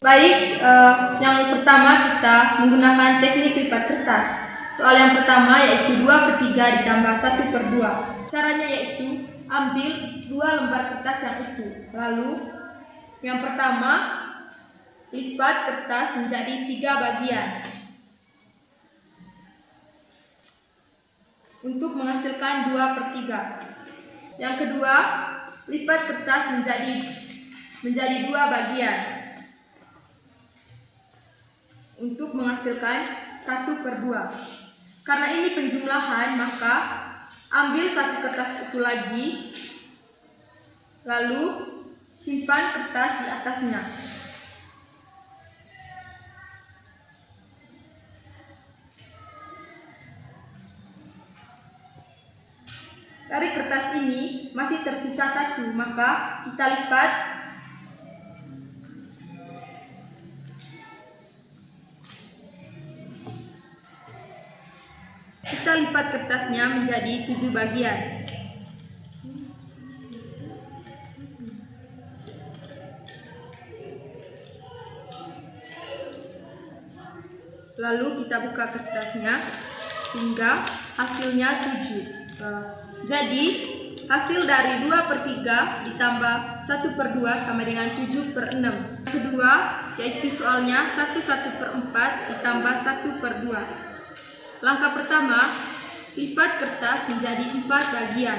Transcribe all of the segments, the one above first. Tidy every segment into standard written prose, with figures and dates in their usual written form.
Baik, yang pertama kita menggunakan teknik lipat kertas. Soal yang pertama yaitu 2/3 ditambah 1/2. Caranya yaitu ambil 2 lembar kertas yang utuh. Lalu yang pertama lipat kertas menjadi 3 bagian untuk menghasilkan 2/3. Yang kedua, lipat kertas menjadi 2 bagian untuk menghasilkan 1/2. Karena ini penjumlahan, maka ambil 1 kertas utuh lagi, lalu simpan kertas di atasnya. Dari kertas ini masih tersisa 1, maka kita lipat. Kita lipat kertasnya menjadi 7 bagian. Lalu kita buka kertasnya sehingga hasilnya 7. Jadi hasil dari 2/3 ditambah 1/2 sama dengan 7/6. Yang kedua yaitu soalnya 1/4 ditambah 1/2. Langkah pertama, lipat kertas menjadi 4 bagian.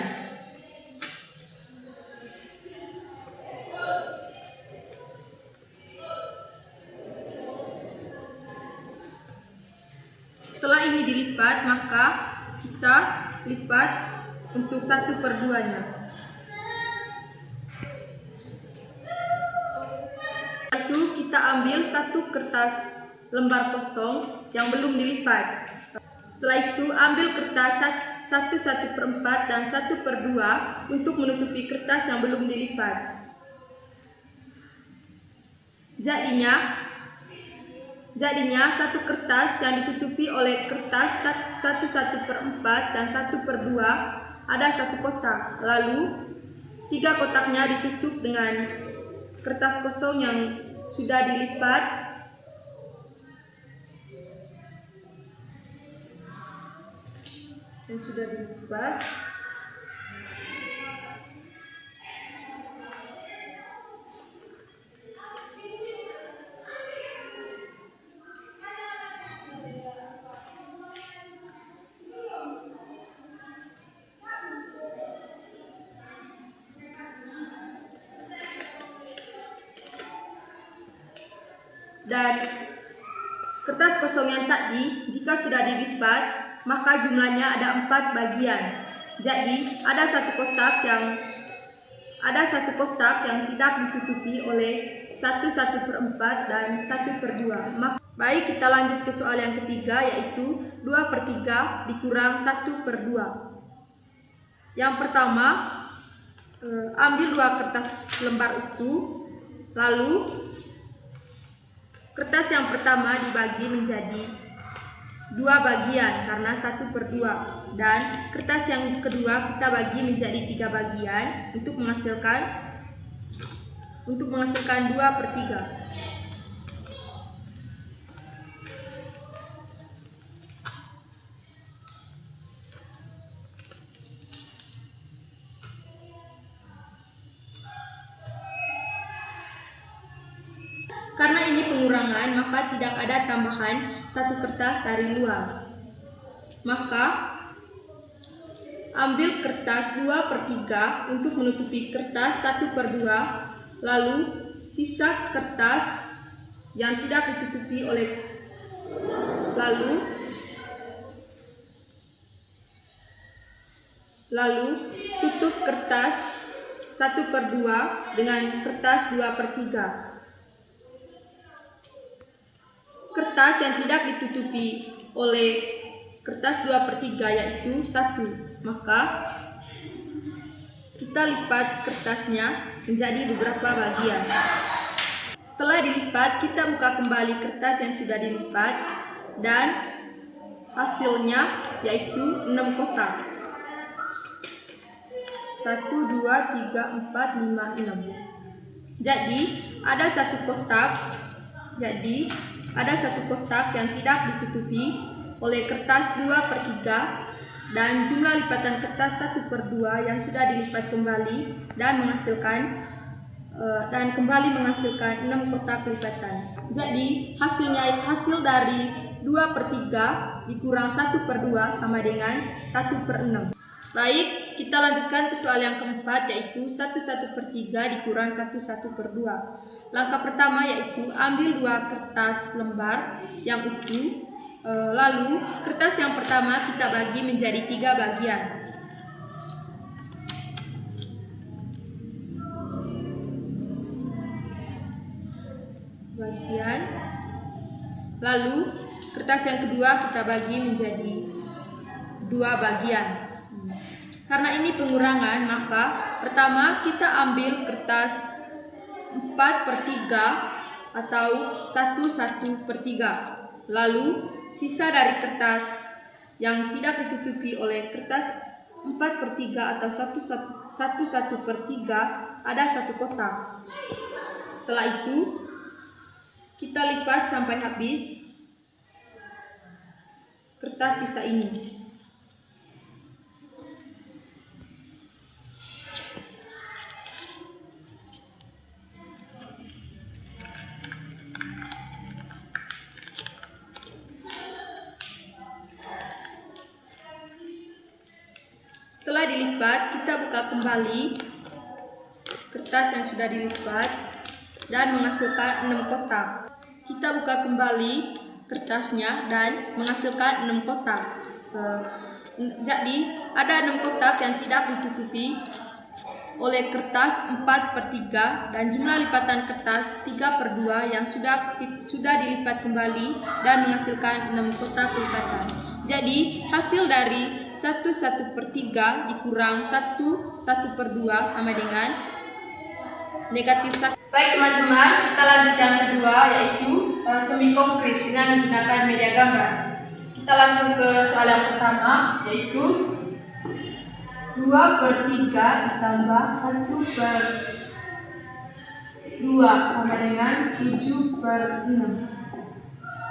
Setelah ini dilipat, maka kita lipat untuk 1/2-nya. Lalu kita ambil 1 kertas lembar kosong yang belum dilipat. Setelah itu ambil kertas 1/4 dan 1/2 untuk menutupi kertas yang belum dilipat. Jadinya 1 kertas yang ditutupi oleh kertas 1/4 dan 1/2 ada 1 kotak. Lalu 3 kotaknya ditutup dengan kertas kosong yang sudah dilipat. Dan kertas kosong yang tadi jika sudah dilipat, maka jumlahnya ada 4 bagian. Jadi ada satu kotak yang tidak ditutupi oleh 1/4 dan 1/2. Baik, kita lanjut ke soal yang ketiga yaitu 2/3 dikurang 1/2. Yang pertama, ambil 2 kertas lembar utuh, lalu kertas yang pertama dibagi menjadi 2 bagian karena 1/2, dan kertas yang kedua kita bagi menjadi 3 bagian untuk menghasilkan 2/3. Karena ini pengurangan, maka tidak ada tambahan 1 kertas dari luar. Maka ambil kertas 2/3 untuk menutupi kertas 1/2, lalu sisa kertas yang tidak ditutupi lalu tutup kertas 1/2 dengan kertas 2/3. Kertas yang tidak ditutupi oleh kertas 2/3 yaitu 1, maka kita lipat kertasnya menjadi beberapa bagian. Setelah dilipat, kita buka kembali kertas yang sudah dilipat dan hasilnya yaitu 6 kotak. 1, 2, 3, 4, 5, 6. Jadi ada 1 kotak Jadi, ada satu kotak yang tidak ditutupi oleh kertas 2/3 dan jumlah lipatan kertas 1/2 yang sudah dilipat kembali dan kembali menghasilkan 6 kotak lipatan. Jadi, hasil dari 2/3 dikurang 1/2 sama dengan 1/6. Baik, kita lanjutkan ke soal yang keempat, yaitu 1/1/3 dikurang 1/2. Langkah pertama yaitu ambil 2 kertas lembar yang utuh, lalu kertas yang pertama kita bagi menjadi 3 bagian. Lalu kertas yang kedua kita bagi menjadi 2 bagian. Karena ini pengurangan, maka pertama kita ambil kertas 4/3 atau 1/1/3. Lalu sisa dari kertas yang tidak ditutupi oleh kertas 4/3 atau 1/1/3 ada 1 kotak. Setelah itu kita lipat sampai habis kertas sisa ini. Setelah dilipat, kita buka kembali kertas yang sudah dilipat dan menghasilkan 6 kotak. Kita buka kembali kertasnya dan menghasilkan 6 kotak. Jadi, ada 6 kotak yang tidak ditutupi oleh kertas 4/3 dan jumlah lipatan kertas 3/2 yang sudah dilipat kembali dan menghasilkan 6 kotak lipatan. Jadi, hasil dari 1/1/3 dikurang 1/1/2 sama dengan negatif 1. Baik teman-teman, kita lanjut yang kedua, yaitu semi konkret dengan menggunakan media gambar. Kita langsung ke soal yang pertama, yaitu 2/3 ditambah 1/2 sama dengan 7/6.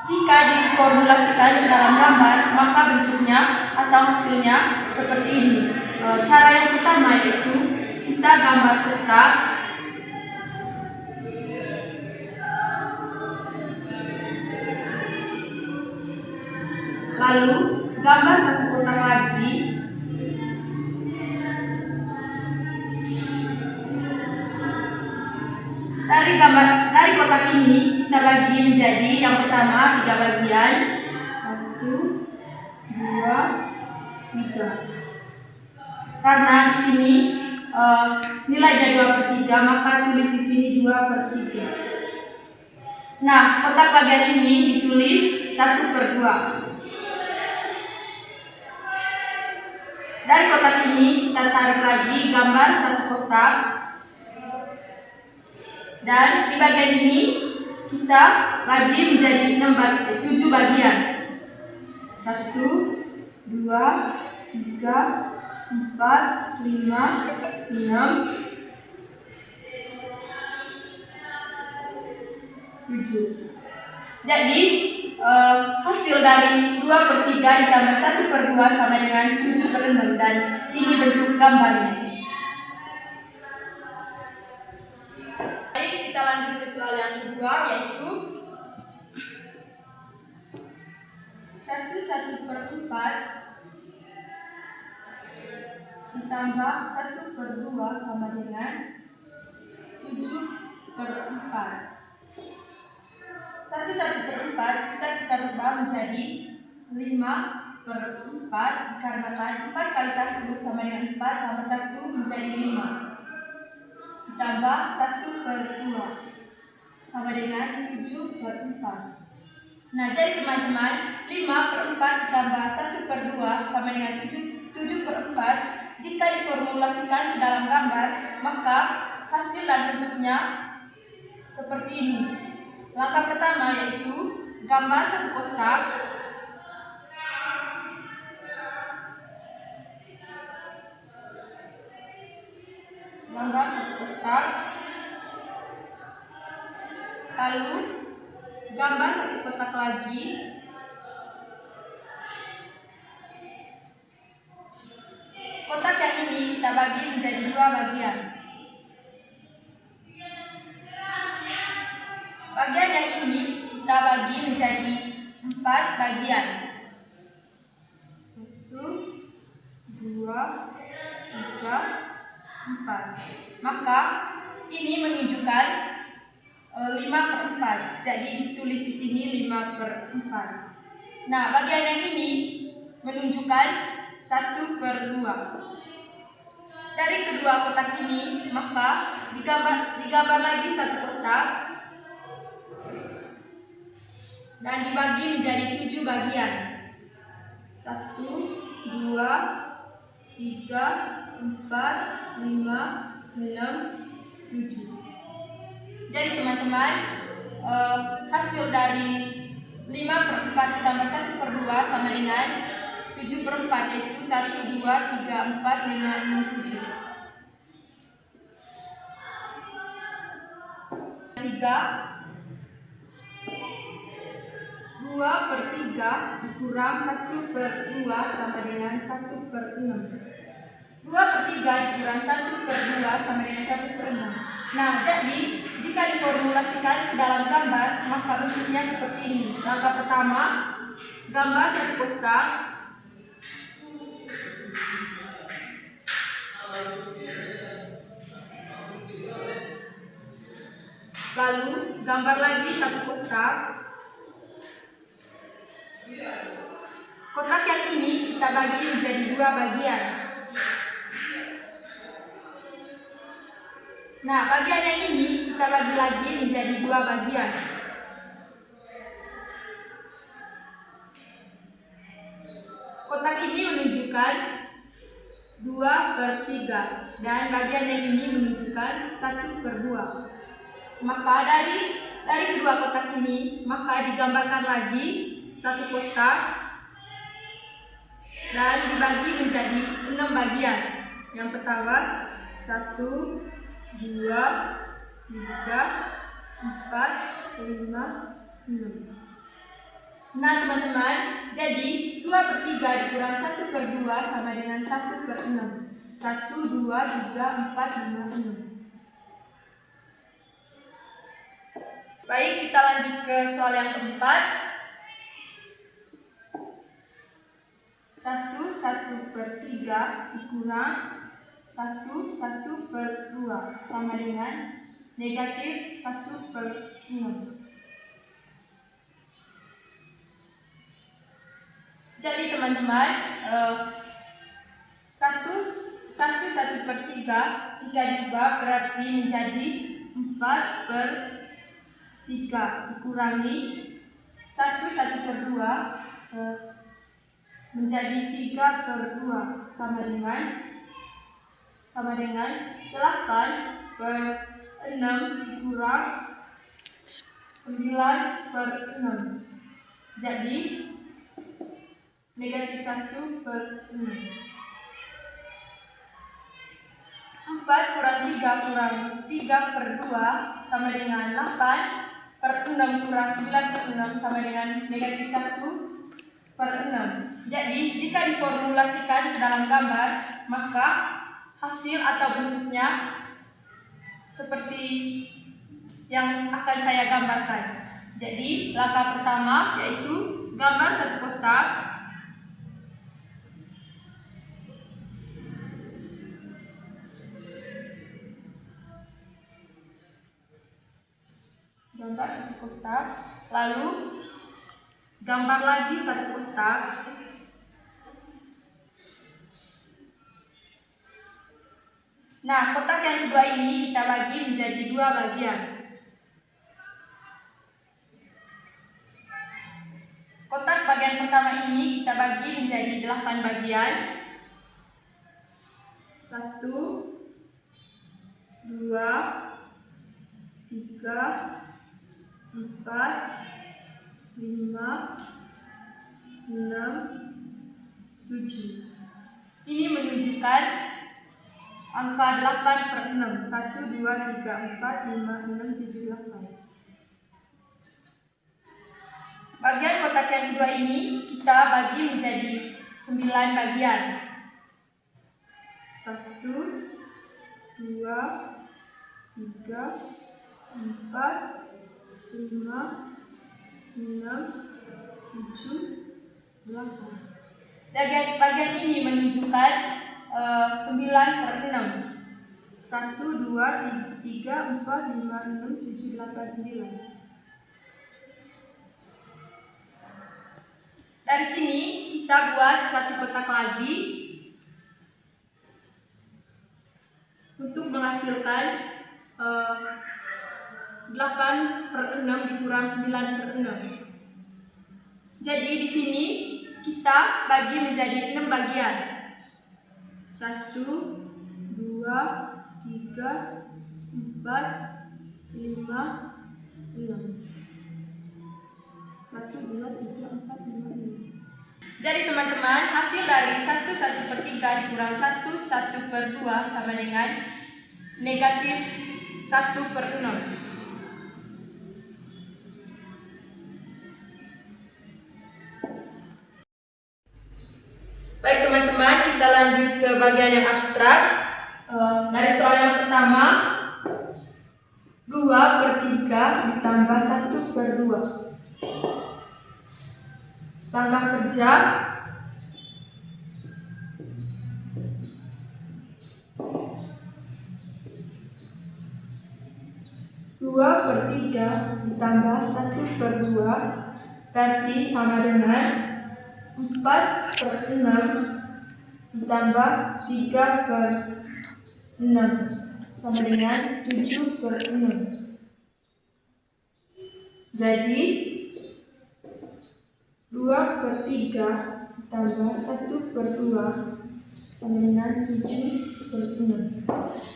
Jika diformulasikan ke dalam gambar, maka bentuknya atau hasilnya seperti ini. Cara yang pertama yaitu kita gambar kotak, lalu gambar satu kotak lagi, dari kotak ini kita bagi menjadi yang pertama 3 bagian, 1, 2, 3. Karena di sini nilainya 2/3, maka tulis di sini 2/3. Nah, kotak bagian ini ditulis 1/2. Dari kotak ini kita tarik lagi gambar satu kotak, dan di bagian ini kita bagi menjadi 7 bagian. 1, 2, 3, 4, 5, 6, 7. Jadi hasil dari 2/3 ditambah 1/2 sama dengan 7/6, dan ini bentuk gambarnya. Baik, kita lanjut ke soal yang kedua, yaitu 1/4 ditambah 1/2 sama dengan 7/4. 1/4 bisa kita rubah menjadi 5/4, dikarenakan 4 kali 1 sama dengan 4 tambah 1 menjadi 5, ditambah 1/2 sama dengan 7/4. Nah, jadi teman-teman, 5/4 ditambah 1/2 sama dengan 7/4. Jika diformulasikan ke dalam gambar, maka hasil dan bentuknya seperti ini. Langkah pertama yaitu gambar satu kotak, lalu gambar satu kotak lagi. Kotak yang ini kita bagi menjadi dua bagian. Bagian yang ini kita bagi menjadi 4 bagian. 1, 2, 3, 4. Maka ini menunjukkan 5/4. Jadi ditulis di sini 5/4. Nah, bagian yang ini menunjukkan 1/2. Dari kedua kotak ini, maka digambar lagi satu kotak dan dibagi menjadi 7 bagian. 1, 2, 3, 4, 5, 6, 7. Jadi teman-teman, hasil dari 5/4 ditambah 1/2 sama dengan 7/4, yaitu 1, 2, 3, 4, 5, 6, 7. 2/3 dikurang 1/2 sama dengan 1/6. 2/3 dikurang 1/2 sama dengan 1/6. Nah, jadi jika diformulasikan ke dalam gambar, maka bentuknya seperti ini. Langkah pertama, gambar satu kotak. Lalu gambar lagi satu kotak. Kotak yang ini kita bagi menjadi 2 bagian. Nah, bagian yang ini kita bagi lagi menjadi 2 bagian. Kotak ini menunjukkan 2/3 dan bagian yang ini menunjukkan 1/2. Maka dari kedua kotak ini, maka digambarkan lagi satu kotak dan dibagi menjadi 6 bagian. Yang pertama 1, 2, 3, 4, 5, 6. Nah teman-teman, jadi 2/3 dikurang 1/2 sama dengan 1/6. 1, 2, 3, 4, 5, 6. Baik, kita lanjut ke soal yang keempat. 1/3 dikurang 1/2 sama dengan negatif 1/6. Jadi teman-teman, 1/3 jika diubah berarti menjadi 4/3 dikurangi 1/2 menjadi 3/2 sama dengan 8/6 dikurang 9/6. Jadi negatif 1/6. 4 kurang 3 kurang 3/2 sama dengan 8/6 kurang 9/6 sama dengan negatif 1/6. Jadi jika diformulasikan ke dalam gambar, maka hasil atau bentuknya seperti yang akan saya gambarkan. Jadi langkah pertama yaitu gambar satu kotak. Gambar satu kotak, lalu gambar lagi satu kotak. Nah, kotak yang kedua ini kita bagi menjadi 2 bagian. Kotak bagian pertama ini kita bagi menjadi 8 bagian. 1, 2, 3, 4, 5, 6, 7. Ini menunjukkan angka 8/6. 1, 2, 3, 4, 5, 6, 7, 8. Bagian kotak yang kedua ini kita bagi menjadi 9 bagian. 1, 2, 3, 4, 5, 6, 7, 8. Bagian ini menunjukkan 9/6. 1, 2, 3, 4, 5, 6, 7, 8, 9. Dari sini kita buat satu kotak lagi untuk menghasilkan 8/6 dikurang 9/6. Jadi di sini kita bagi menjadi 6 bagian. 1, 2, 3, 4, 5, 6. 1, 2, 3, 4, 5, 6. Jadi teman-teman, hasil dari 1/3 dikurang 1/2 sama dengan negatif 1/6. Baik teman-teman, kita lanjut ke bagian yang abstrak. Dari soal yang pertama, 2/3 ditambah 1/2. Langkah kerja, dua per tiga ditambah 1/2 berarti sama dengan 4/6 ditambah 3/6 sama dengan 7/6. Jadi 2/3 ditambah 1/2 sama dengan 7/6.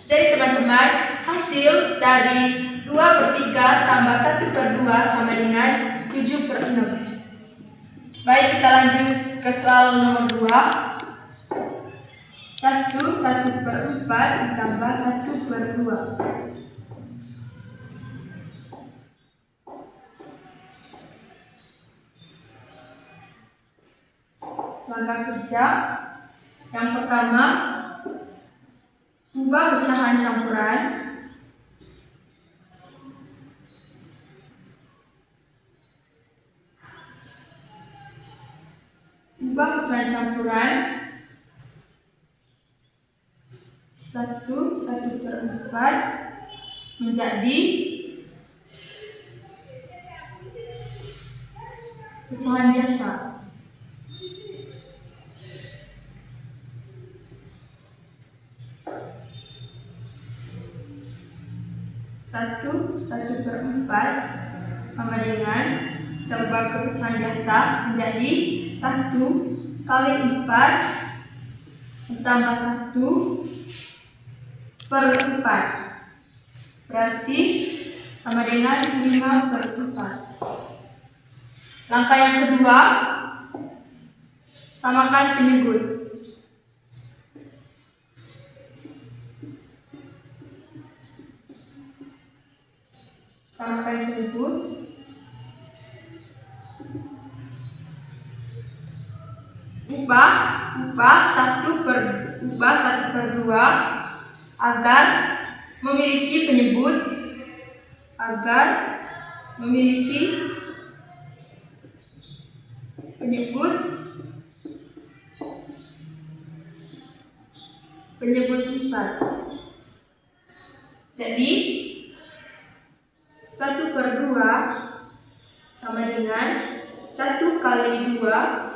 Jadi teman-teman, hasil dari 2/3 tambah 1/2 sama dengan 7/6. Baik, kita lanjut ke soal nomor 2. 1/4 ditambah 1/2. Langkah kerja yang pertama, ubah pecahan campuran. Ubah pecahan campuran 1/4 menjadi pecahan biasa. 1/4 sama dengan, kita ubah ke pecahan biasa menjadi 1/4 ditambah 1/4 berarti sama dengan 5/4. Langkah yang kedua, samakan penyebut. Samakan penyebut. Ubah 1/2 agar memiliki penyebut penyebut 4. Jadi 1/2 sama dengan 1 kali 2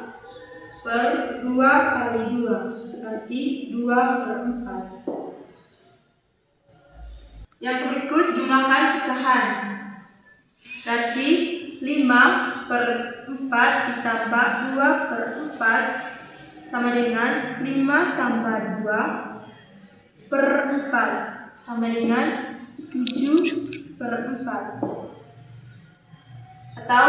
per 2 kali 2 berarti 2/4. Yang berikut jumlahkan pecahan. Berarti 5/4 ditambah 2/4 sama dengan 5 tambah 2/4 sama dengan 7/4. Atau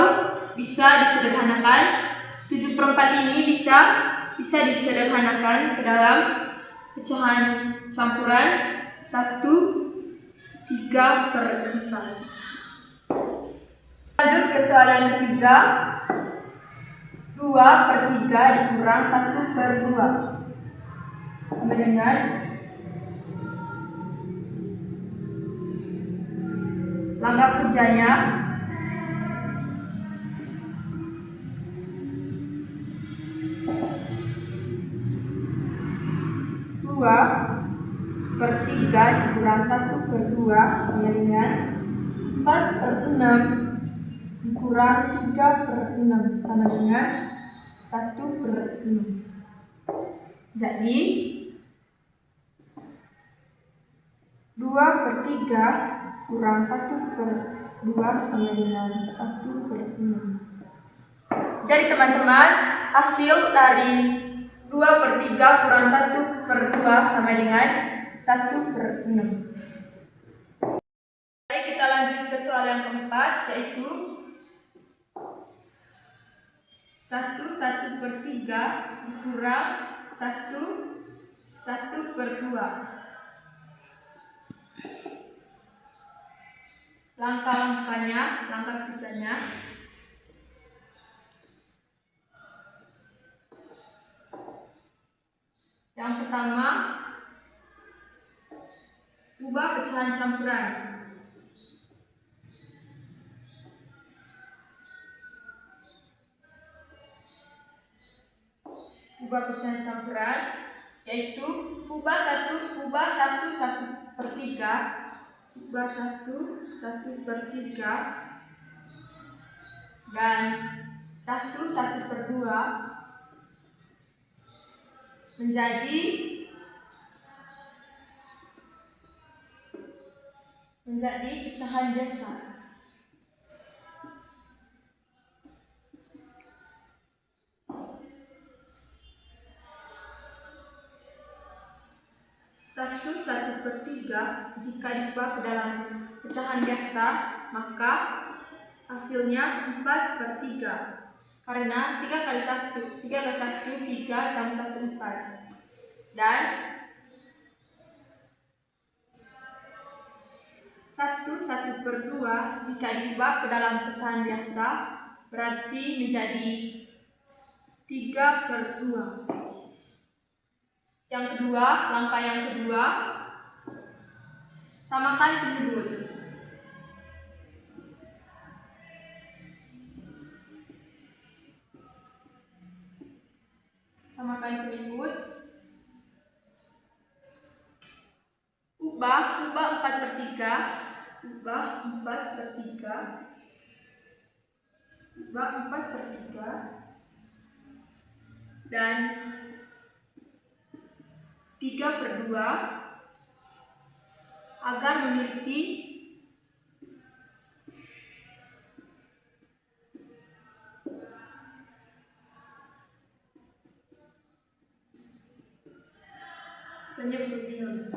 bisa disederhanakan, 7/4 ini bisa disederhanakan ke dalam pecahan campuran 1/3/4. Lanjut ke soal yang ketiga. 2/3 dikurang 1/2 sama dengan langkah kerjanya 2/3 dikurang 1/2 sama dengan 4/6 dikurang 3/6 sama dengan 1/6. Jadi 2/3 kurang 1/2 sama dengan 1/6. Jadi teman-teman, hasil dari 2/3 kurang 1/2 sama dengan 1/6. Baik, kita lanjut ke soal yang keempat, yaitu 1/3 dikurang 1/2. Langkah kerjanya yang pertama, ubah pecahan campuran. Ubah pecahan campuran yaitu ubah 1/3 dan 1/2 menjadi pecahan biasa. Satu 1/3 jika diubah ke dalam pecahan biasa, maka hasilnya 4/3. Karena 3 kali 1, 3 tambah 1, 4. Dan 1/2 jika diubah ke dalam pecahan biasa berarti menjadi 3/2. Langkah yang kedua, samakan penyebut. Ubah 4/3 dan 3/2 agar memiliki penyebut binom.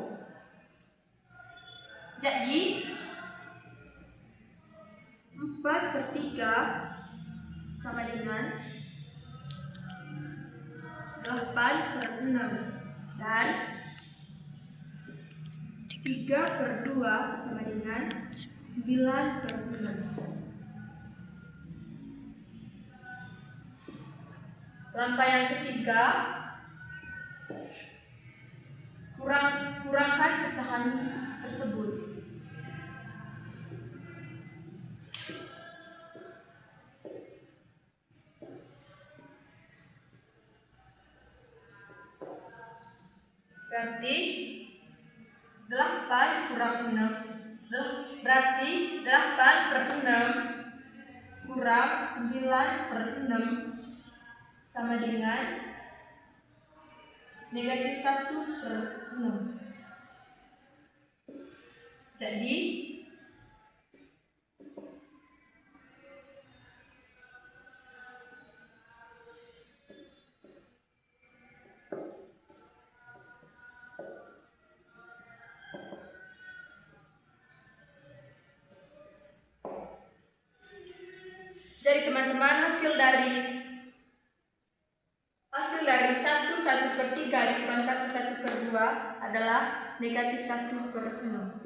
Jadi 4/3 sama dengan 8/6 dan 3/2 sama dengan 9/6. Langkah yang ketiga, kurangkan pecahan tersebut. Berarti 8 kurang 6 berarti 8/6 kurang 9/6 sama dengan negatif 1/6. Jadi teman-teman, hasil dari 1/3 dikurang 1/2 adalah negatif 1/6.